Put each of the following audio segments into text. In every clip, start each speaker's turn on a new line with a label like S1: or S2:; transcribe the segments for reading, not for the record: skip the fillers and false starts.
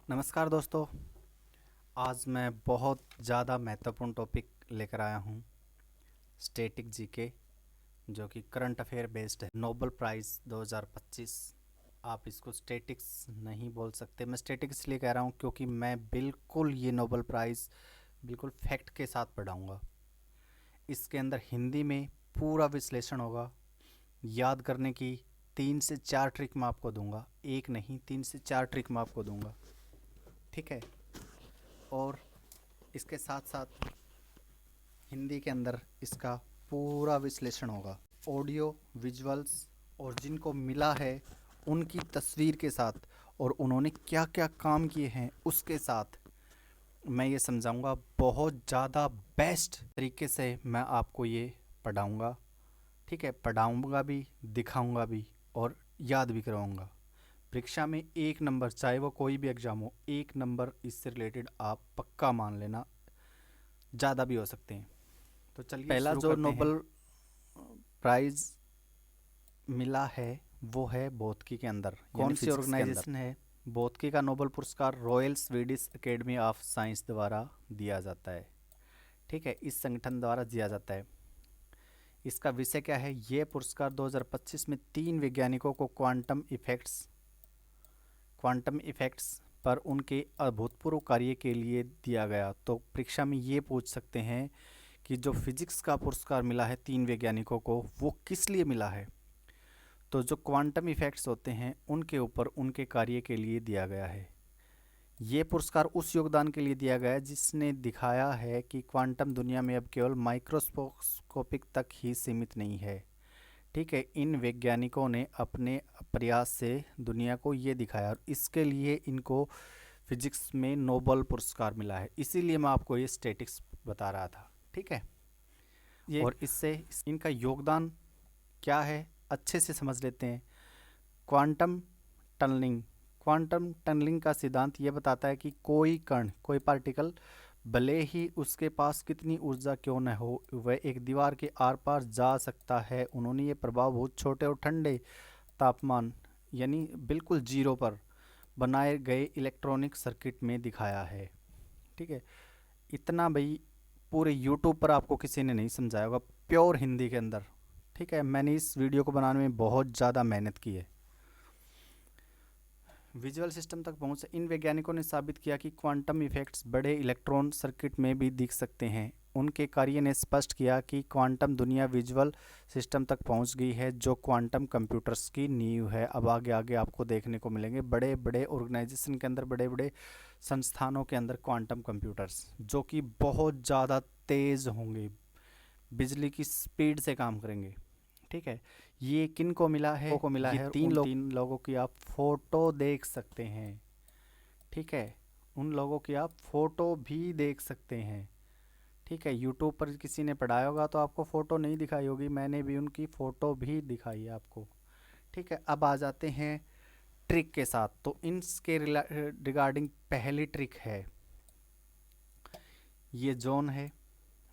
S1: नमस्कार दोस्तों। आज मैं बहुत ज़्यादा महत्वपूर्ण टॉपिक लेकर आया हूँ, स्टैटिक जीके, जो कि करंट अफेयर बेस्ड है। Nobel prize 2025। आप इसको स्टैटिक्स नहीं बोल सकते। मैं स्टैटिक इसलिए कह रहा हूँ क्योंकि मैं बिल्कुल ये नोबेल प्राइज़ बिल्कुल फैक्ट के साथ पढ़ाऊँगा। इसके अंदर हिंदी में पूरा विश्लेषण होगा। याद करने की 3 से 4 ट्रिक मैं आपको दूंगा, एक नहीं 3 से 4 ट्रिक मैं आपको दूंगा, ठीक है। और इसके साथ साथ हिंदी के अंदर इसका पूरा विश्लेषण होगा, ऑडियो विजुअल्स, और जिनको मिला है उनकी तस्वीर के साथ, और उन्होंने क्या क्या काम किए हैं उसके साथ मैं ये समझाऊंगा। बहुत ज़्यादा बेस्ट तरीके से मैं आपको ये पढ़ाऊंगा, ठीक है। पढ़ाऊंगा भी, दिखाऊंगा भी, और याद भी करवाऊंगा। परीक्षा में 1 नंबर, चाहे वो कोई भी एग्ज़ाम हो, 1 नंबर इससे रिलेटेड आप पक्का मान लेना, ज़्यादा भी हो सकते हैं। तो चलिए पहला
S2: शुरू
S1: जो
S2: करते हैं।
S1: नोबेल प्राइज़ मिला है वो है भौतिकी के अंदर। कौन सी
S2: फिजिक्स के अंदर।
S1: ऑर्गेनाइजेशन है? भौतिकी का नोबेल पुरस्कार royal Swedish academy of science द्वारा दिया जाता है, ठीक है। इस संगठन द्वारा दिया जाता है। इसका विषय क्या है? ये पुरस्कार 2025 में 3 वैज्ञानिकों को क्वांटम इफेक्ट्स पर उनके अभूतपूर्व कार्य के लिए दिया गया। तो परीक्षा में ये पूछ सकते हैं कि जो फिजिक्स का पुरस्कार मिला है 3 वैज्ञानिकों को, वो किस लिए मिला है? तो जो क्वांटम इफेक्ट्स होते हैं उनके ऊपर उनके कार्य के लिए दिया गया है। ये पुरस्कार उस योगदान के लिए दिया गया है जिसने दिखाया है कि क्वांटम दुनिया में अब केवल माइक्रोस्कोपिक तक ही सीमित नहीं है, ठीक है। इन वैज्ञानिकों ने अपने प्रयास से दुनिया को ये दिखाया, और इसके लिए इनको फिजिक्स में नोबेल पुरस्कार मिला है। इसीलिए मैं आपको ये स्टैटिक्स बता रहा था, ठीक है।
S2: ये
S1: और इससे इनका योगदान क्या है अच्छे से समझ लेते हैं। Quantum tunnelling. क्वांटम टनलिंग का सिद्धांत ये बताता है कि कोई कण, कोई पार्टिकल, भले ही उसके पास कितनी ऊर्जा क्यों न हो, वह एक दीवार के आर पार जा सकता है। उन्होंने ये प्रभाव बहुत छोटे और ठंडे तापमान, यानी बिल्कुल जीरो पर बनाए गए इलेक्ट्रॉनिक सर्किट में दिखाया है, ठीक है। इतना भाई पूरे यूट्यूब पर आपको किसी ने नहीं समझाया होगा, प्योर हिंदी के अंदर, ठीक है। मैंने इस वीडियो को बनाने में बहुत ज़्यादा मेहनत की है। विजुअल सिस्टम तक पहुंच। इन वैज्ञानिकों ने साबित किया कि क्वांटम इफेक्ट्स बड़े इलेक्ट्रॉन सर्किट में भी दिख सकते हैं। उनके कार्य ने स्पष्ट किया कि क्वांटम दुनिया विजुअल सिस्टम तक पहुंच गई है, जो क्वांटम कंप्यूटर्स की नींव है। अब आगे आगे आपको देखने को मिलेंगे बड़े बड़े ऑर्गेनाइजेशन के अंदर, बड़े बड़े संस्थानों के अंदर क्वांटम कंप्यूटर्स, जो कि बहुत ज़्यादा तेज़ होंगे, बिजली की स्पीड से काम करेंगे, ठीक है। ये किन को मिला है? को मिला
S2: ये
S1: है,
S2: तीन
S1: उन
S2: लोग
S1: 3 लोगों की आप फोटो देख सकते हैं, ठीक है। उन लोगों की आप फोटो भी देख सकते हैं, ठीक है। यूट्यूब पर किसी ने पढ़ाया होगा तो आपको फ़ोटो नहीं दिखाई होगी, मैंने भी उनकी फ़ोटो भी दिखाई है आपको, ठीक है। अब आ जाते हैं ट्रिक के साथ। तो इनके रिगार्डिंग पहली ट्रिक है, ये जॉन है,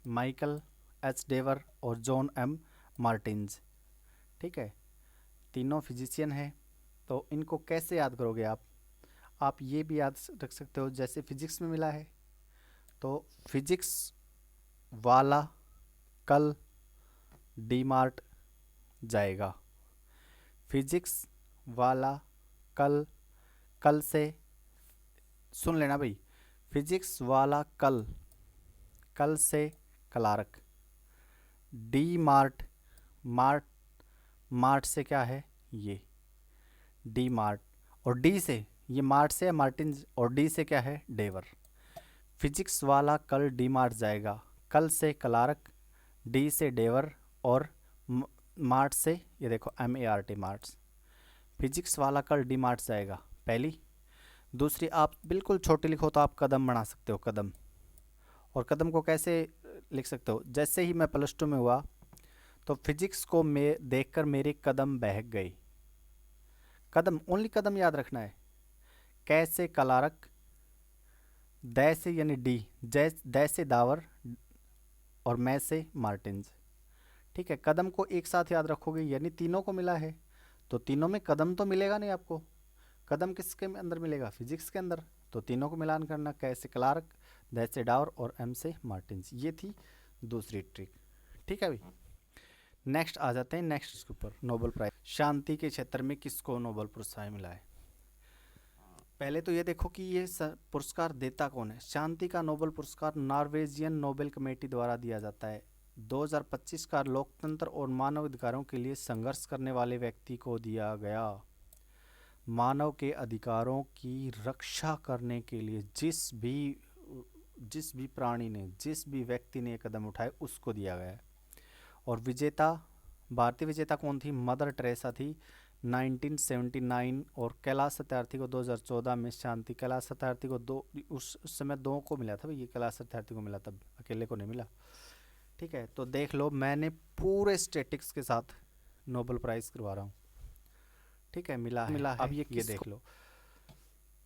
S1: माइकल एच डेवर और जॉन एम मार्टिन्स, ठीक है। तीनों फिजिशियन हैं। तो इनको कैसे याद करोगे आप ये भी याद रख सकते हो, जैसे फिजिक्स में मिला है तो फिजिक्स वाला कल डी मार्ट जाएगा। फिजिक्स वाला कल, कल से सुन लेना भाई, फिजिक्स वाला कल, कल से clerk. D Mart, Mart, Mart से क्या है ये डी मार्ट, और डी से, ये मार्ट से है मार्टिन, और डी से क्या है डेवर। फिजिक्स वाला कल डी मार्ट जाएगा, कल से क्लार्क, डी से डेवर, और मार्ट से ये देखो MART मार्ट्स। फिजिक्स वाला कल डी मार्ट जाएगा पहली। दूसरी आप बिल्कुल छोटी लिखो तो आप कदम बना सकते हो, कदम। और कदम को कैसे लिख सकते हो? जैसे ही मैं +2 में हुआ तो फिजिक्स को मैं देखकर मेरे कदम बहक गए। कदम, ओनली कदम याद रखना है। कैसे कलारक, दै से यानी डी, दै से दावर, और मैं से मार्टिन्स, ठीक है। कदम को एक साथ याद रखोगे, यानी तीनों को मिला है तो तीनों में कदम तो मिलेगा नहीं आपको। कदम किसके अंदर मिलेगा? फिजिक्स के अंदर। तो तीनों को मिलान करना, कैसे क्लार्क, दैसे डावर और एम से मार्टिन्स। ये थी दूसरी ट्रिक। ठीक है भाई, नेक्स्ट आ जाते हैं नेक्स्ट के ऊपर, नोबेल प्राइज। शांति के क्षेत्र में किसको नोबेल पुरस्कार मिला है? पहले तो ये देखो कि ये पुरस्कार देता कौन है। शांति का नोबेल पुरस्कार नॉर्वेजियन नोबेल कमेटी द्वारा दिया जाता है। 2025 का लोकतंत्र और मानव अधिकारों के लिए संघर्ष करने वाले व्यक्ति को दिया गया। मानव के अधिकारों की रक्षा करने के लिए जिस भी प्राणी ने, जिस भी व्यक्ति ने कदम उठाए उसको दिया गया है। और विजेता, भारतीय विजेता कौन थी? मदर टेरेसा थी 1979। और कैलाश सत्यार्थी को 2014 में शांति, कैलाश सत्यार्थी को उस समय दो को मिला था भाई, ये कैलाश सत्यार्थी को मिला, तब अकेले को नहीं मिला। ठीक है, तो देख लो मैंने पूरे स्टेटिक्स के साथ नोबेल प्राइज करवा रहा हूँ। ठीक है, मिला है। अब ये देख लो,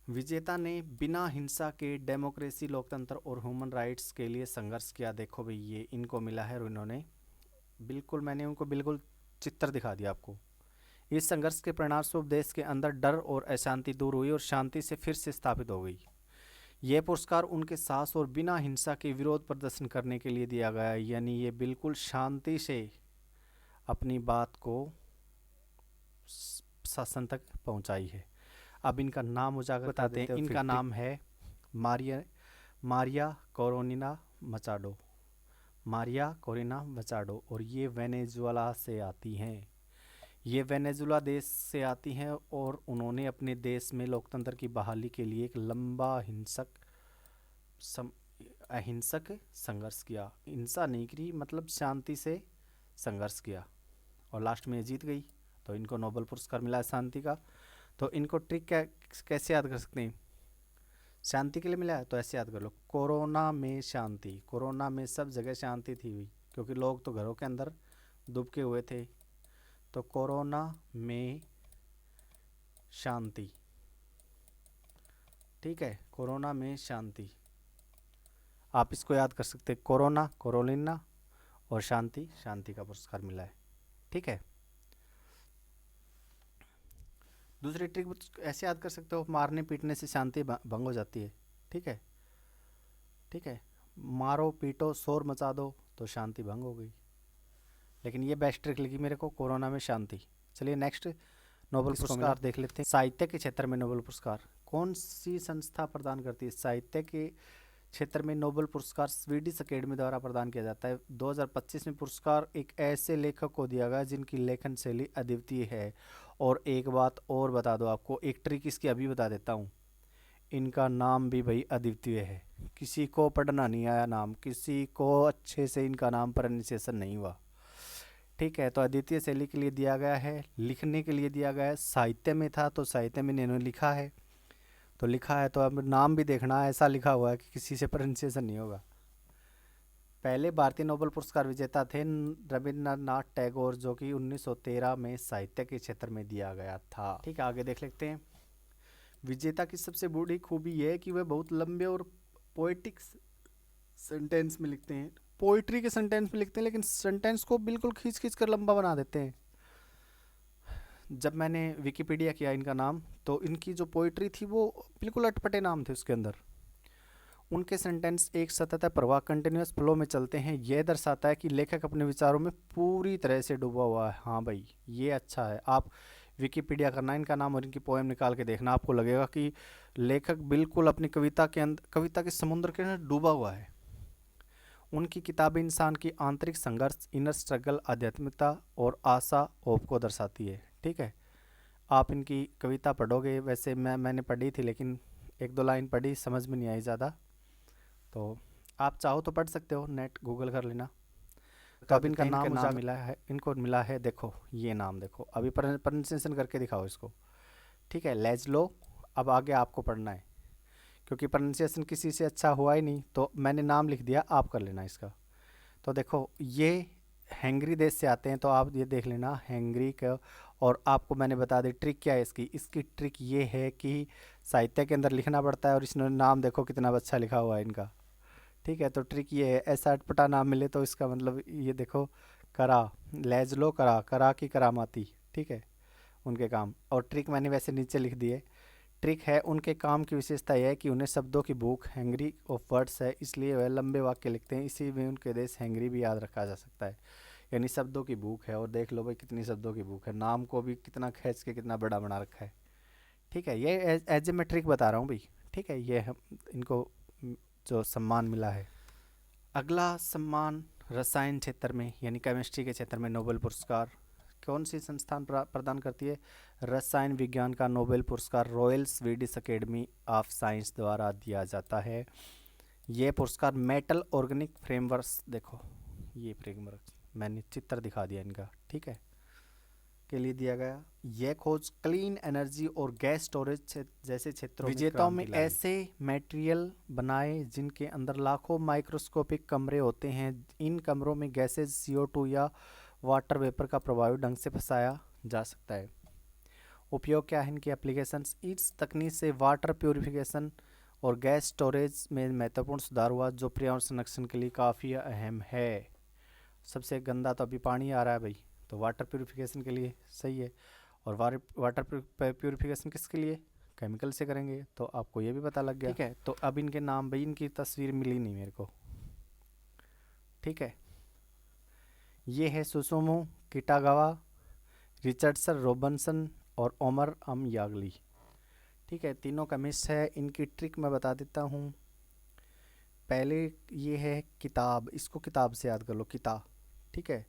S1: विजेता ने बिना हिंसा के डेमोक्रेसी, लोकतंत्र और ह्यूमन राइट्स के लिए संघर्ष किया। देखो भाई, ये इनको मिला है और इन्होंने बिल्कुल, मैंने उनको बिल्कुल चित्र दिखा दिया आपको। इस संघर्ष के परिणामस्वरूप देश के अंदर डर और अशांति दूर हुई और शांति से फिर से स्थापित हो गई। यह पुरस्कार उनके साहस और बिना हिंसा के विरोध प्रदर्शन करने के लिए दिया गया, यानी ये बिल्कुल शांति से अपनी बात को शासन तक पहुंचाई है। अब इनका नाम उजागर बताते हैं। इनका नाम है Maria Corina Machado, Maria Corina Machado, और ये वेनेजुएला से आती हैं। ये वेनेजुएला देश से आती हैं और उन्होंने अपने देश में लोकतंत्र की बहाली के लिए एक लंबा अहिंसक संघर्ष किया। हिंसा नहीं की, मतलब शांति से संघर्ष किया और लास्ट में जीत गई, तो इनको नोबेल पुरस्कार मिला है शांति का। तो इनको ट्रिक कैसे याद कर सकते हैं? शांति के लिए मिला है तो ऐसे याद कर लो, कोरोना में शांति। कोरोना में सब जगह शांति थी हुई, क्योंकि लोग तो घरों के अंदर दुबके हुए थे। तो कोरोना में शांति, ठीक है, कोरोना में शांति, आप इसको याद कर सकते हैं। कोरोना, कोरोलिना और शांति, शांति का पुरस्कार मिला है। ठीक है, दूसरी ट्रिक ऐसे याद कर सकते हो, मारने पीटने से शांति भंग हो जाती है। ठीक है, ठीक है, मारो पीटो शोर मचा दो तो शांति भंग हो गई। लेकिन ये बेस्ट ट्रिक लगी मेरे को, कोरोना में शांति। चलिए नेक्स्ट नोबेल पुरस्कार देख लेते हैं। साहित्य के क्षेत्र में नोबेल पुरस्कार कौन सी संस्था प्रदान करती है? साहित्य के क्षेत्र में नोबेल पुरस्कार स्वीडिश अकेडमी द्वारा प्रदान किया जाता है। 2025 में पुरस्कार एक ऐसे लेखक को दिया गया जिनकी लेखन शैली अद्वितीय है। और एक बात और बता दो आपको, एक ट्रिक इसकी अभी बता देता हूँ, इनका नाम भी भाई अद्वितीय है। किसी को पढ़ना नहीं आया नाम, किसी को अच्छे से इनका नाम प्रोनाउंसिएशन नहीं हुआ। ठीक है, तो अद्वितीय शैली के लिए दिया गया है, लिखने के लिए दिया गया है। साहित्य में था तो साहित्य में इन्होंने लिखा है, तो लिखा है, तो अब नाम भी देखना, ऐसा लिखा हुआ है कि किसी से प्रोनाउंसिएशन नहीं होगा। पहले भारतीय नोबेल पुरस्कार विजेता थे रविंद्रनाथ टैगोर, जो कि 1913 में साहित्य के क्षेत्र में दिया गया था। ठीक है, आगे देख लेते हैं। विजेता की सबसे बड़ी खूबी यह है कि वह बहुत लंबे और पोएटिक सेंटेंस में लिखते हैं। पोइट्री के सेंटेंस में लिखते हैं, लेकिन सेंटेंस को बिल्कुल खींच खींच कर लंबा बना देते हैं। जब मैंने विकिपीडिया किया इनका नाम, तो इनकी जो पोइट्री थी वो बिल्कुल अटपटे नाम थे उसके अंदर। उनके सेंटेंस एक सतत प्रवाह, कंटिन्यूस फ्लो में चलते हैं। यह दर्शाता है कि लेखक अपने विचारों में पूरी तरह से डूबा हुआ है। हाँ भाई, ये अच्छा है। आप विकिपीडिया करना इनका नाम और इनकी पोएम निकाल के देखना, आपको लगेगा कि लेखक बिल्कुल अपनी कविता के अंदर, कविता के समुद्र के अंदर डूबा हुआ है। उनकी किताबें इंसान की आंतरिक संघर्ष, इनर स्ट्रगल, आध्यात्मिकता और आशा, होप को दर्शाती है। ठीक है, आप इनकी कविता पढ़ोगे, वैसे मैंने पढ़ी थी, लेकिन एक दो लाइन पढ़ी, समझ में नहीं आई ज़्यादा, तो आप चाहो तो पढ़ सकते हो, नेट गूगल कर लेना। तो अब इनका नाम मिला है, इनको मिला है, देखो ये नाम देखो, अभी प्रोनाउंसिएशन करके दिखाओ इसको। ठीक है, लेजलो। अब आगे आपको पढ़ना है, क्योंकि प्रोनाउंसिएशन किसी से अच्छा हुआ ही नहीं, तो मैंने नाम लिख दिया, आप कर लेना इसका। तो देखो, ये हंगरी देश से आते हैं, तो आप ये देख लेना हंगरी का। और आपको मैंने बता दी ट्रिक क्या है इसकी ट्रिक ये है कि साहित्य के अंदर लिखना पड़ता है, और इसने नाम देखो कितना अच्छा लिखा हुआ है इनका। ठीक है, तो ट्रिक ये है, ऐसा अटपटा नाम मिले तो इसका मतलब ये देखो, करा, लेजलो करा, करा की करामाती। ठीक है, उनके काम। और ट्रिक मैंने वैसे नीचे लिख दी है। ट्रिक है, उनके काम की विशेषता यह है कि उन्हें शब्दों की भूख, हैंग्री ऑफ वर्ड्स है, इसलिए वह लंबे वाक्य लिखते हैं। इसी में उनके देश हैंग्री भी याद रखा जा सकता है। यानी शब्दों की भूख है, और देख लो भाई कितनी शब्दों की भूख है, नाम को भी कितना खींच के कितना बड़ा बना रखा है। ठीक है, ये एज ए मैं ट्रिक बता रहा हूँ भाई। ठीक है, ये हम इनको जो सम्मान मिला है। अगला सम्मान रसायन क्षेत्र में यानी केमिस्ट्री के क्षेत्र में नोबेल पुरस्कार कौन सी संस्थान प्रदान करती है? रसायन विज्ञान का नोबेल पुरस्कार royal Swedish academy of science द्वारा दिया जाता है। ये पुरस्कार मेटल ऑर्गेनिक फ्रेमवर्क्स, देखो ये फ्रेमवर्क मैंने चित्र दिखा दिया इनका, ठीक है, के लिए दिया गया। यह खोज क्लीन एनर्जी और गैस स्टोरेज जैसे क्षेत्रों विजेताओं में ऐसे मटेरियल बनाए जिनके अंदर लाखों माइक्रोस्कोपिक कमरे होते हैं। इन कमरों में गैसेज CO2 या वाटर वेपर का प्रभावी ढंग से फंसाया जा सकता है। उपयोग क्या है इनकी एप्लीकेशंस? इस तकनीक से वाटर प्यूरिफिकेशन और गैस स्टोरेज में महत्वपूर्ण सुधार हुआ, जो पर्यावरण संरक्षण के लिए काफ़ी अहम है। सबसे गंदा तो अभी पानी आ रहा है भाई, तो वाटर प्यूरिफिकेशन के लिए सही है। और वाटर प्यूरिफिकेशन किसके लिए? केमिकल से करेंगे, तो आपको ये भी पता लग गया। ठीक है, तो अब इनके नाम भाई, इनकी तस्वीर मिली नहीं मेरे को। ठीक है, ये है सुसुमु किटागावा, रिचर्डसन रॉबिन्सन और ओमर यागली। ठीक है, तीनों केमिस्ट है। इनकी ट्रिक मैं बता देता हूँ। पहले ये है किताब, इसको किताब से याद कर लो, किताब। ठीक है,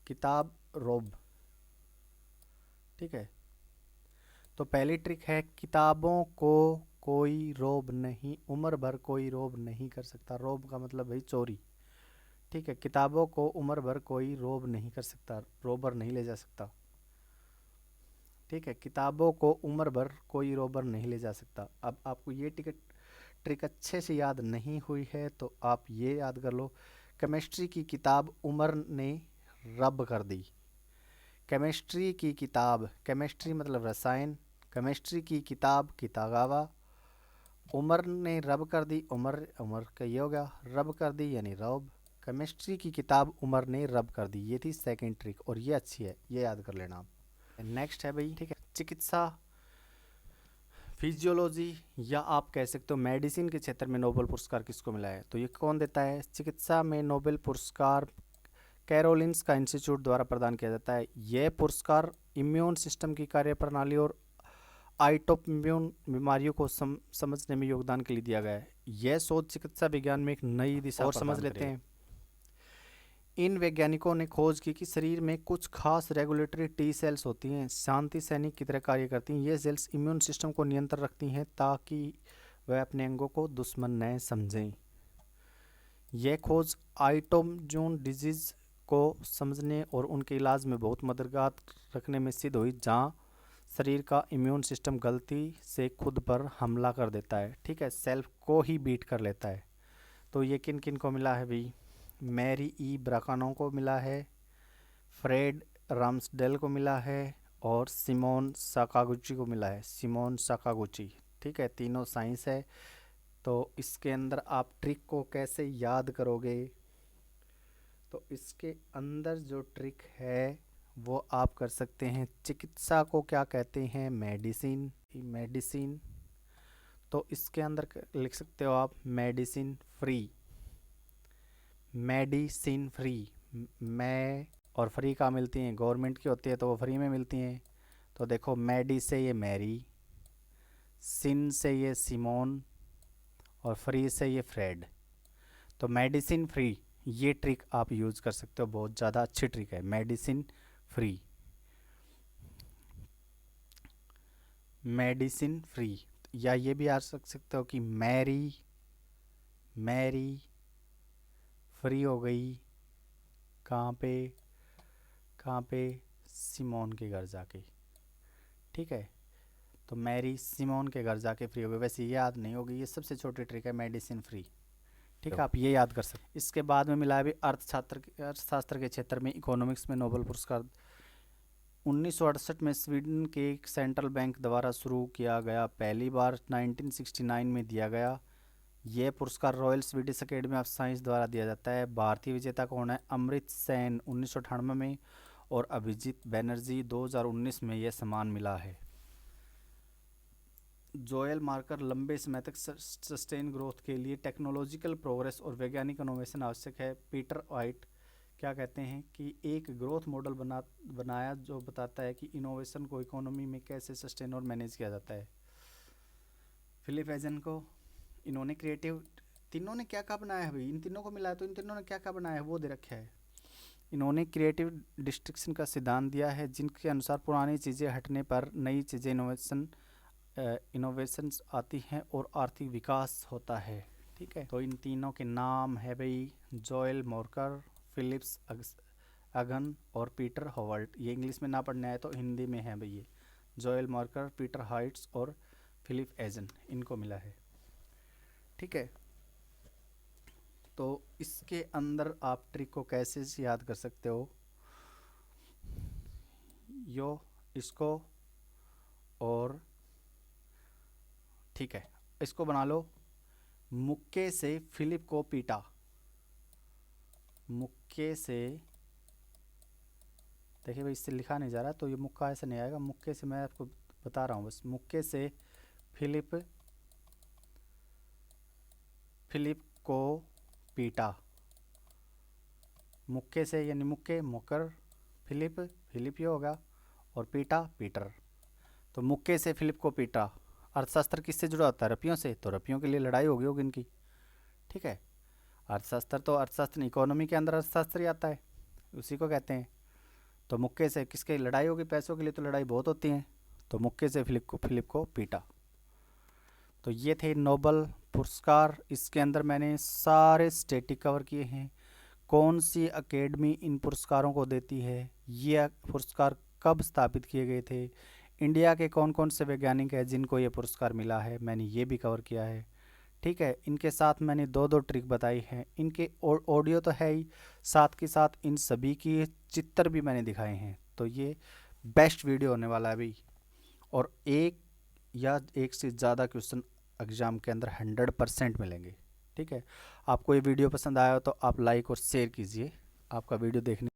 S1: किताब रोब। ठीक है, तो पहली ट्रिक है किताबों को कोई रोब नहीं, उम्र भर कोई रोब नहीं कर सकता। रोब का मतलब भाई चोरी। ठीक है, किताबों को उम्र भर कोई रोब नहीं कर सकता, रोबर नहीं ले जा सकता। ठीक है, किताबों को उम्र भर कोई रोबर नहीं ले जा सकता। अब आपको ये ट्रिक अच्छे से याद नहीं हुई है तो आप ये याद कर लो, केमिस्ट्री की किताब उमर ने रब कर दी। केमिस्ट्री की किताब, केमिस्ट्री मतलब रसायन, केमिस्ट्री की किताब कितागावा, उमर ने रब कर दी, उमर उमर का ये हो गया, रब कर दी यानी रब। केमिस्ट्री की किताब उमर ने रब कर दी, ये थी सेकंड ट्रिक, और ये अच्छी है, ये याद कर लेना आप। नेक्स्ट है भाई, ठीक है, चिकित्सा फिजियोलॉजी या आप कह सकते हो मेडिसिन के क्षेत्र में नोबेल पुरस्कार किसको मिला है? तो ये कौन देता है? चिकित्सा में नोबेल पुरस्कार कैरोलिन्स्का इंस्टीट्यूट द्वारा प्रदान किया जाता है। यह पुरस्कार इम्यून सिस्टम की कार्यप्रणाली और ऑटोइम्यून बीमारियों को समझने में योगदान के लिए दिया गया है। यह शोध चिकित्सा विज्ञान में एक नई दिशा और समझ लेते हैं। इन वैज्ञानिकों ने खोज की कि शरीर में कुछ खास रेगुलेटरी टी सेल्स होती हैं, शांति सैनिक की तरह कार्य करती हैं। ये सेल्स इम्यून सिस्टम को नियंत्रण रखती हैं ताकि वह अपने अंगों को दुश्मन न समझें। यह खोज ऑटोइम्यून डिजीज को समझने और उनके इलाज में बहुत मददगार रखने में सिद्ध हुई, जहाँ शरीर का इम्यून सिस्टम गलती से खुद पर हमला कर देता है। ठीक है, सेल्फ को ही बीट कर लेता है। तो ये किन किन को मिला है भाई? मैरी ई ब्राकानो को मिला है, फ्रेड राम्सडेल को मिला है, और सिमोन साकागुची को मिला है, सिमोन साकागुची। ठीक है, तीनों साइंस है। तो इसके अंदर आप ट्रिक को कैसे याद करोगे? तो इसके अंदर जो ट्रिक है वो आप कर सकते हैं, चिकित्सा को क्या कहते हैं? मेडिसिन। मेडिसिन, तो इसके अंदर लिख सकते हो आप मेडिसिन फ्री। मेडिसिन फ्री, मैं और फ्री का मिलती हैं, गवर्नमेंट की होती है तो वो फ्री में मिलती हैं। तो देखो, मेडी से ये मैरी, सिन से ये सिमोन, और फ्री से ये फ्रेड। तो मेडिसिन फ्री, ये ट्रिक आप यूज़ कर सकते हो, बहुत ज़्यादा अच्छी ट्रिक है, मेडिसिन फ्री। मेडिसिन फ्री, या ये भी आ सकते हो कि मैरी मैरी फ्री हो गई, कहाँ पे? सिमोन के घर जाके। ठीक है, तो मैरी सिमोन के घर जाके फ्री हो गई। वैसे ये याद नहीं होगी, ये सबसे छोटी ट्रिक है, मेडिसिन फ्री। ठीक है, आप ये याद कर सकते। इसके बाद में मिला है भी अर्थशास्त्र के क्षेत्र में इकोनॉमिक्स में नोबेल पुरस्कार 1968 में स्वीडन के एक सेंट्रल बैंक द्वारा शुरू किया गया, पहली बार 1969 में दिया गया। यह पुरस्कार royal Swedish academy of science द्वारा दिया जाता है। भारतीय विजेता कौन है? अमृत सेन 1998 में, और अभिजीत बैनर्जी 2019 में यह सम्मान मिला है। जोएल मार्कर लंबे समय तक सस्टेन ग्रोथ के लिए टेक्नोलॉजिकल प्रोग्रेस और वैज्ञानिक इनोवेशन आवश्यक है। पीटर वाइट क्या कहते हैं कि एक ग्रोथ मॉडल बनाया जो बताता है कि इनोवेशन को इकोनॉमी में कैसे सस्टेन और मैनेज किया जाता है। फिलिप एजन को इन्होंने क्रिएटिव, तीनों ने क्या क्या बनाया है भाई, इन तीनों को मिला है तो इन तीनों ने क्या क्या बनाया है वो दे रखा है। इन्होंने क्रिएटिव डिस्ट्रक्शन का सिद्धांत दिया है जिनके अनुसार पुरानी चीज़ें हटने पर नई चीज़ें इनोवेशंस आती हैं और आर्थिक विकास होता है। ठीक है, तो इन तीनों के नाम है भाई जोएल मॉर्कर, फिलिप्स अगन और पीटर हॉवर्ट। ये इंग्लिश में ना पढ़ने आए तो हिंदी में है भाई, ये जोएल मॉर्कर, पीटर हाइट्स और फिलिप एजन, इनको मिला है। ठीक है, तो इसके अंदर आप ट्रिक को कैसे याद कर सकते हो, यो इसको और ठीक है इसको बना लो। मुक्के से फिलिप को पीटा, मुक्के से, देखिए भाई इससे लिखा नहीं जा रहा तो ये मुक्का ऐसे नहीं आएगा, मुक्के से मैं आपको बता रहा हूँ बस। मुक्के से फिलिप को पीटा, मुक्के से यानी मुक्के मुकर, फिलिप ये होगा और पीटा पीटर। तो मुक्के से फिलिप को पीटा, अर्थशास्त्र किससे जुड़ा होता है, रपियों से, तो रपियों के लिए लड़ाई होगी इनकी। ठीक है, अर्थशास्त्र तो अर्थशास्त्र इकोनॉमी के अंदर अर्थशास्त्र ही आता है, उसी को कहते हैं। तो मुक्के से किसके लड़ाई होगी, पैसों के लिए तो लड़ाई बहुत होती है, तो मुक्के से फिलिप को पीटा। तो ये थे नोबल पुरस्कार, इसके अंदर मैंने सारे स्टैटिक कवर किए हैं, कौन सी एकेडमी इन पुरस्कारों को देती है, ये पुरस्कार कब स्थापित किए गए थे, इंडिया के कौन कौन से वैज्ञानिक हैं जिनको ये पुरस्कार मिला है, मैंने ये भी कवर किया है। ठीक है, इनके साथ मैंने दो ट्रिक बताई हैं, इनके ऑडियो तो है ही, साथ के साथ इन सभी की चित्र भी मैंने दिखाए हैं। तो ये बेस्ट वीडियो होने वाला है भाई, और एक या एक से ज़्यादा क्वेश्चन एग्ज़ाम के अंदर 100% मिलेंगे। ठीक है, आपको ये वीडियो पसंद आया हो तो आप लाइक और शेयर कीजिए, आपका वीडियो देखने